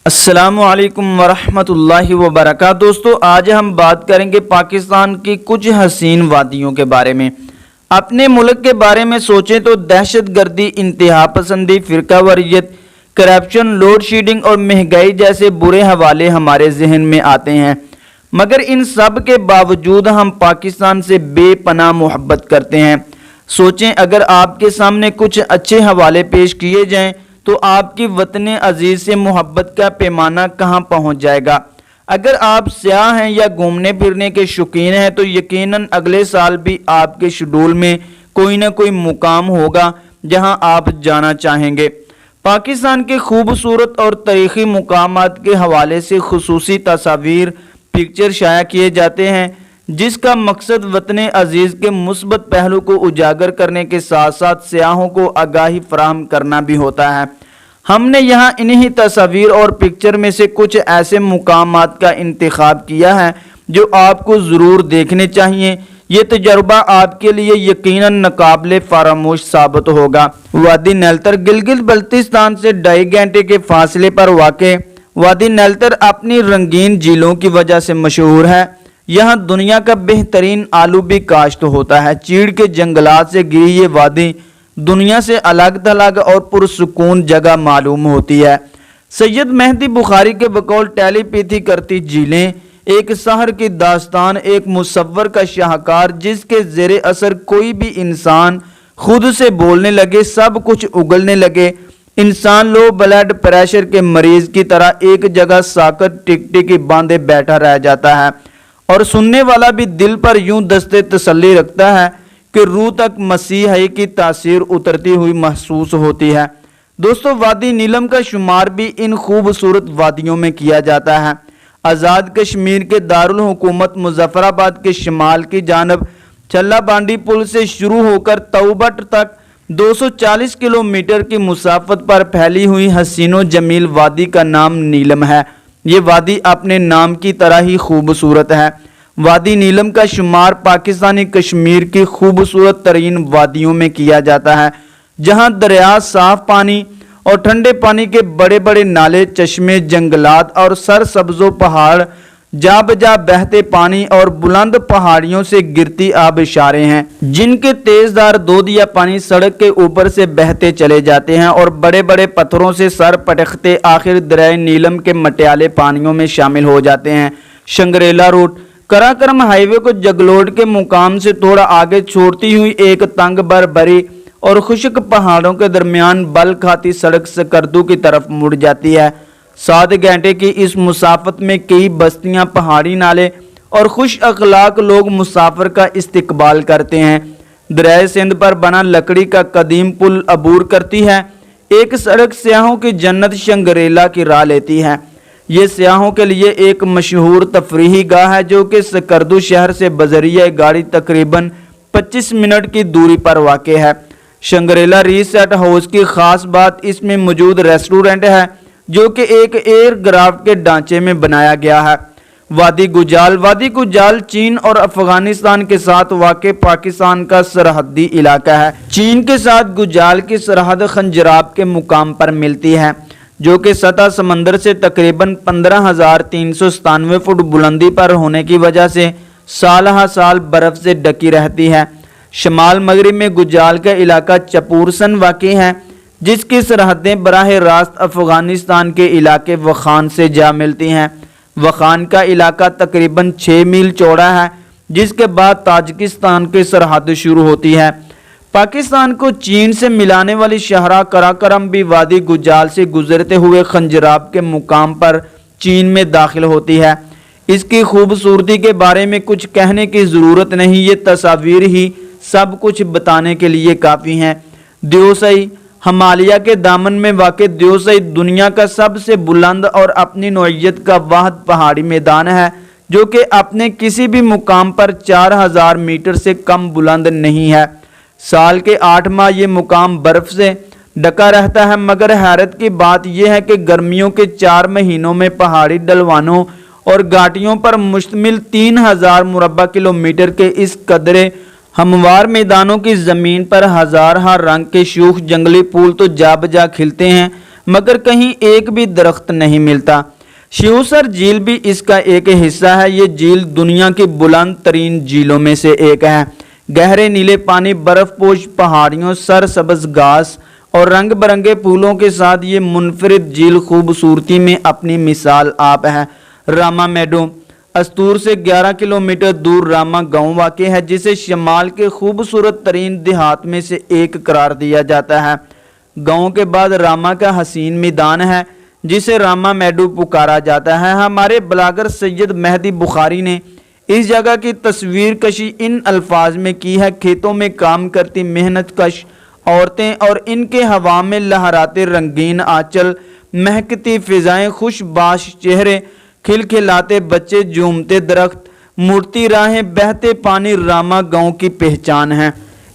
السلام علیکم ورحمۃ اللہ وبرکاتہ۔ دوستو آج ہم بات کریں گے پاکستان کی کچھ حسین وادیوں کے بارے میں۔ اپنے ملک کے بارے میں سوچیں تو دہشت گردی، انتہا پسندی، فرقہ واریت، کرپشن، لوڈ شیڈنگ اور مہنگائی جیسے برے حوالے ہمارے ذہن میں آتے ہیں، مگر ان سب کے باوجود ہم پاکستان سے بے پناہ محبت کرتے ہیں۔ سوچیں اگر آپ کے سامنے کچھ اچھے حوالے پیش کیے جائیں تو آپ کی وطن عزیز سے محبت کا پیمانہ کہاں پہنچ جائے گا۔ اگر آپ سیاح ہیں یا گھومنے پھرنے کے شوقین ہیں تو یقیناً اگلے سال بھی آپ کے شیڈول میں کوئی نہ کوئی مقام ہوگا جہاں آپ جانا چاہیں گے۔ پاکستان کے خوبصورت اور تاریخی مقامات کے حوالے سے خصوصی تصاویر، پکچر شائع کیے جاتے ہیں، جس کا مقصد وطن عزیز کے مثبت پہلو کو اجاگر کرنے کے ساتھ ساتھ سیاحوں کو آگاہی فراہم کرنا بھی ہوتا ہے۔ ہم نے یہاں انہی تصاویر اور پکچر میں سے کچھ ایسے مقامات کا انتخاب کیا ہے جو آپ کو ضرور دیکھنے چاہیے۔ یہ تجربہ آپ کے لیے یقیناً ناقابل فراموش ثابت ہوگا۔ وادی نیلتر گلگت بلتستان سے 2.5 گھنٹے کے فاصلے پر واقع وادی نیلتر اپنی رنگین جھیلوں کی وجہ سے مشہور ہے۔ یہاں دنیا کا بہترین آلو بھی کاشت ہوتا ہے۔ چیڑ کے جنگلات سے گھری یہ وادی دنیا سے الگ تھلگ اور پرسکون جگہ معلوم ہوتی ہے۔ سید مہدی بخاری کے بقول ٹیلی پیتھی کرتی جھیلیں ایک سحر کی داستان، ایک مصور کا شاہکار جس کے زیر اثر کوئی بھی انسان خود سے بولنے لگے، سب کچھ اگلنے لگے۔ انسان لو بلڈ پریشر کے مریض کی طرح ایک جگہ ساکت ٹک باندھے بیٹھا رہ جاتا ہے، اور سننے والا بھی دل پر یوں دستے تسلی رکھتا ہے کہ روح تک مسیحی کی تاثیر اترتی ہوئی محسوس ہوتی ہے۔ دوستو وادی نیلم کا شمار بھی ان خوبصورت وادیوں میں کیا جاتا ہے۔ آزاد کشمیر کے دارالحکومت مظفر آباد کے شمال کی جانب چلا بانڈی پل سے شروع ہو کر توبٹ تک 240 کلومیٹر کی مسافت پر پھیلی ہوئی حسین و جمیل وادی کا نام نیلم ہے۔ یہ وادی اپنے نام کی طرح ہی خوبصورت ہے۔ وادی نیلم کا شمار پاکستانی کشمیر کی خوبصورت ترین وادیوں میں کیا جاتا ہے، جہاں دریا، صاف پانی اور ٹھنڈے پانی کے بڑے بڑے نالے، چشمے، جنگلات اور سرسبز و پہاڑ، جا بجا بہتے پانی اور بلند پہاڑیوں سے گرتی آبشاریں ہیں، جن کے تیز دھار دودھ یا پانی سڑک کے اوپر سے بہتے چلے جاتے ہیں اور بڑے بڑے پتھروں سے سر پٹکتے آخر دریائے نیلم کے مٹیالے پانیوں میں شامل ہو جاتے ہیں۔ شنگریلا روٹ کراکرم ہائی وے کو جگلوٹ کے مقام سے تھوڑا آگے چھوڑتی ہوئی ایک تنگ بربری اور خشک پہاڑوں کے درمیان بل کھاتی سڑک سکردو کی طرف مڑ جاتی ہے۔ 7 گھنٹے کی اس مسافت میں کئی بستیاں، پہاڑی نالے اور خوش اخلاق لوگ مسافر کا استقبال کرتے ہیں۔ دریائے سندھ پر بنا لکڑی کا قدیم پل عبور کرتی ہے۔ ایک سڑک سیاحوں کی جنت شنگریلا کی راہ لیتی ہے۔ یہ سیاحوں کے لیے ایک مشہور تفریحی گاہ ہے جو کہ سکردو شہر سے بذریعہ گاڑی تقریباً 25 منٹ کی دوری پر واقع ہے۔ شنگریلا ریسٹ ہاؤس کی خاص بات اس میں موجود ریسٹورنٹ ہے جو کہ ایک ایئر کرافٹ کے ڈھانچے میں بنایا گیا ہے۔ وادی گجال وادی گجال چین اور افغانستان کے ساتھ واقع پاکستان کا سرحدی علاقہ ہے۔ چین کے ساتھ گجال کی سرحد خنجراب کے مقام پر ملتی ہے، جو کہ سطح سمندر سے تقریباً 15,397 فٹ بلندی پر ہونے کی وجہ سے سال ہا سال برف سے ڈکی رہتی ہے۔ شمال مغرب میں گجال کا علاقہ چپورسن واقع ہے، جس کی سرحدیں براہ راست افغانستان کے علاقے وخان سے جا ملتی ہیں۔ وخان کا علاقہ تقریباً 6 میل چوڑا ہے، جس کے بعد تاجکستان کی سرحد شروع ہوتی ہے۔ پاکستان کو چین سے ملانے والی شاہراہ کراکرم بھی وادی گجال سے گزرتے ہوئے خنجراب کے مقام پر چین میں داخل ہوتی ہے۔ اس کی خوبصورتی کے بارے میں کچھ کہنے کی ضرورت نہیں، یہ تصاویر ہی سب کچھ بتانے کے لیے کافی ہیں۔ دیوسئی ہمالیہ کے دامن میں واقع دیوسئی دنیا کا سب سے بلند اور اپنی نوعیت کا واحد پہاڑی میدان ہے، جو کہ اپنے کسی بھی مقام پر 4000 میٹر سے کم بلند نہیں ہے۔ سال کے 8 ماہ یہ مقام برف سے ڈکا رہتا ہے، مگر حیرت کی بات یہ ہے کہ گرمیوں کے 4 مہینوں میں پہاڑی ڈھلوانوں اور گھاٹیوں پر مشتمل 3000 مربع کلومیٹر کے اس قدرے ہموار میدانوں کی زمین پر ہزارہ رنگ کے شوخ جنگلی پھول تو جا بجا کھلتے ہیں، مگر کہیں ایک بھی درخت نہیں ملتا۔ شیوسر جھیل بھی اس کا ایک حصہ ہے۔ یہ جھیل دنیا کی بلند ترین جھیلوں میں سے ایک ہے۔ گہرے نیلے پانی، برف پوش پہاڑیوں، سرسبز گھاس اور رنگ برنگے پھولوں کے ساتھ یہ منفرد جھیل خوبصورتی میں اپنی مثال آپ ہے۔ راما میڈو استور سے 11 کلومیٹر دور راما گاؤں واقع ہے، جسے شمال کے خوبصورت ترین دیہات میں سے ایک قرار دیا جاتا ہے۔ گاؤں کے بعد راما کا حسین میدان ہے، جسے راما میڈو پکارا جاتا ہے۔ ہمارے بلاگر سید مہدی بخاری نے اس جگہ کی تصویر کشی ان الفاظ میں کی ہے: کھیتوں میں کام کرتی محنت کش عورتیں اور ان کے ہوا میں لہراتے رنگین آنچل، مہکتی فضائیں، خوش باش چہرے، کھلکھلاتے بچے، جھومتے درخت، مڑتی راہیں، بہتے پانی راما گاؤں کی پہچان ہے۔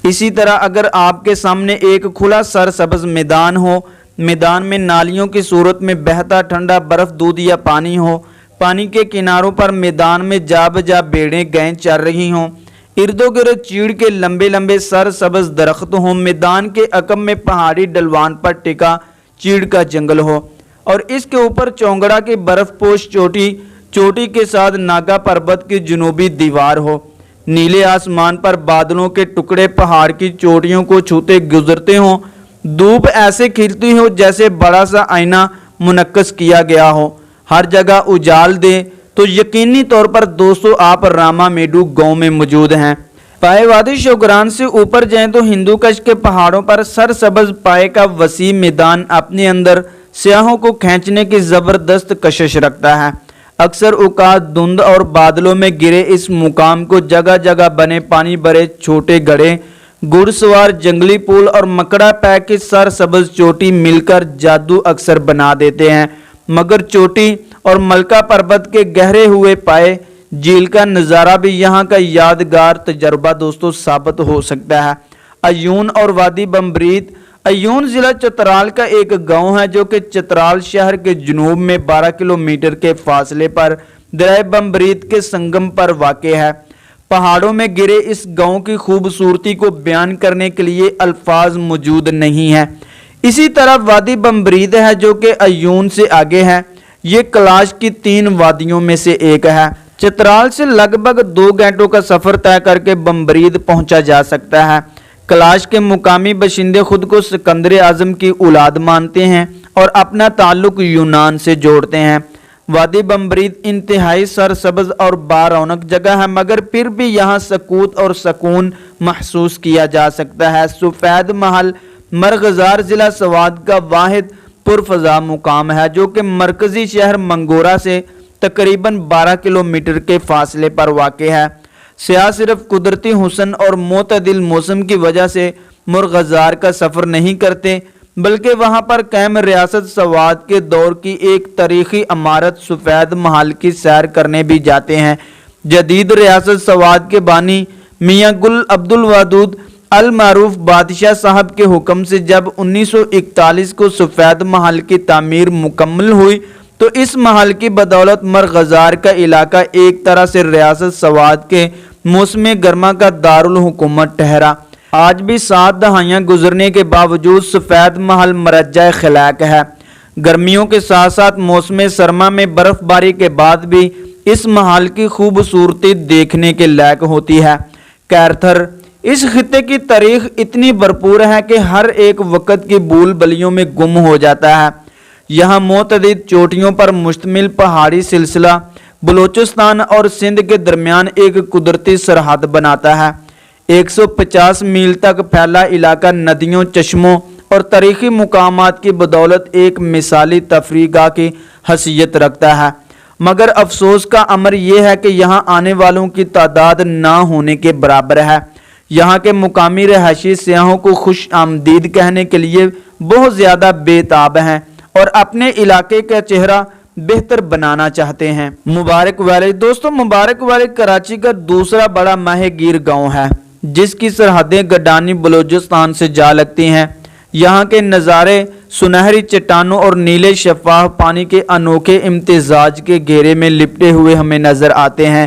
اسی طرح اگر آپ کے سامنے ایک کھلا سرسبز میدان ہو، میدان میں نالیوں کی صورت میں بہتا ٹھنڈا برف دودھ یا پانی ہو، پانی کے کناروں پر میدان میں جا بجا بیڑیں گائیں چر رہی ہوں، ارد و گرد چیڑ کے لمبے لمبے سرسبز درخت ہوں، میدان کے عقب میں پہاڑی ڈھلوان پر ٹکا چیڑ کا جنگل ہو اور اس کے اوپر چونگڑا کی برف پوش چوٹی کے ساتھ ناگا پربت کی جنوبی دیوار ہو، نیلے آسمان پر بادلوں کے ٹکڑے پہاڑ کی چوٹیوں کو چھوتے گزرتے ہوں، دھوپ ایسے کھلتی ہو جیسے بڑا سا آئینہ منعکس کیا گیا ہو، ہر جگہ اجال دے، تو یقینی طور پر دوستو آپ راما میڈو گاؤں میں موجود ہیں۔ پائے وادی شوگران سے اوپر جائیں تو ہندو کش کے پہاڑوں پر سرسبز پائے کا وسیع میدان اپنے اندر سیاحوں کو کھینچنے کی زبردست کشش رکھتا ہے۔ اکثر اوقات دھند اور بادلوں میں گرے اس مقام کو جگہ جگہ بنے پانی بھرے چھوٹے گڑھے، گھڑ سوار جنگلی پھول اور مکڑا پیک کی سرسبز چوٹی مل کر جادو اکثر بنا دیتے ہیں، مگر چوٹی اور ملکہ پربت کے گہرے ہوئے پائے جھیل کا نظارہ بھی یہاں کا یادگار تجربہ دوستو ثابت ہو سکتا ہے۔ ایون اور وادی بمبریت ایون ضلع چترال کا ایک گاؤں ہے جو کہ چترال شہر کے جنوب میں 12 کلومیٹر کے فاصلے پر دریا بمبریت کے سنگم پر واقع ہے۔ پہاڑوں میں گرے اس گاؤں کی خوبصورتی کو بیان کرنے کے لیے الفاظ موجود نہیں ہیں۔ اسی طرح وادی بمبریت ہے جو کہ ایون سے آگے ہے۔ یہ کلاش کی 3 وادیوں میں سے ایک ہے۔ چترال سے لگ بھگ 2 گھنٹوں کا سفر طے کر کے بمبریت پہنچا جا سکتا ہے۔ کلاش کے مقامی باشندے خود کو سکندر اعظم کی اولاد مانتے ہیں اور اپنا تعلق یونان سے جوڑتے ہیں۔ وادی بمبریت انتہائی سرسبز اور بارونق جگہ ہے، مگر پھر بھی یہاں سکوت اور سکون محسوس کیا جا سکتا ہے۔ سفید محل مرغزار ضلع سوات کا واحد پرفضا مقام ہے جو کہ مرکزی شہر منگورا سے تقریباً 12 کلومیٹر کے فاصلے پر واقع ہے۔ سیاح صرف قدرتی حسن اور معتدل موسم کی وجہ سے مرغزار کا سفر نہیں کرتے، بلکہ وہاں پر قائم ریاست سوات کے دور کی ایک تاریخی عمارت سفید محل کی سیر کرنے بھی جاتے ہیں۔ جدید ریاست سوات کے بانی میاں گل عبد الودود المعروف بادشاہ صاحب کے حکم سے جب 1941 کو سفید محل کی تعمیر مکمل ہوئی تو اس محل کی بدولت مرغزار کا علاقہ ایک طرح سے ریاست سوات کے موسم گرما کا دارالحکومت ٹھہرا۔ آج بھی 7 دہائیاں گزرنے کے باوجود سفید محل مرجع خلاق ہے۔ گرمیوں کے ساتھ ساتھ موسم سرما میں برف باری کے بعد بھی اس محل کی خوبصورتی دیکھنے کے لائق ہوتی ہے۔ کیرتھر اس خطے کی تاریخ اتنی بھرپور ہے کہ ہر ایک وقت کی بھول بھلیوں میں گم ہو جاتا ہے۔ یہاں متعدد چوٹیوں پر مشتمل پہاڑی سلسلہ بلوچستان اور سندھ کے درمیان ایک قدرتی سرحد بناتا ہے۔ 150 میل تک پھیلا علاقہ ندیوں، چشموں اور تاریخی مقامات کی بدولت ایک مثالی تفریح گاہ کی حیثیت رکھتا ہے، مگر افسوس کا امر یہ ہے کہ یہاں آنے والوں کی تعداد نہ ہونے کے برابر ہے۔ یہاں کے مقامی رہائشی سیاحوں کو خوش آمدید کہنے کے لیے بہت زیادہ بے تاب ہیں اور اپنے علاقے کا چہرہ بہتر بنانا چاہتے ہیں۔ مبارک ویلی دوستو، مبارک ویلی کراچی کا دوسرا بڑا ماہی گیر گاؤں ہے جس کی سرحدیں گڈانی بلوچستان سے جا لگتی ہیں۔ یہاں کے نظارے سنہری چٹانوں اور نیلے شفاف پانی کے انوکھے امتزاج کے گھیرے میں لپٹے ہوئے ہمیں نظر آتے ہیں۔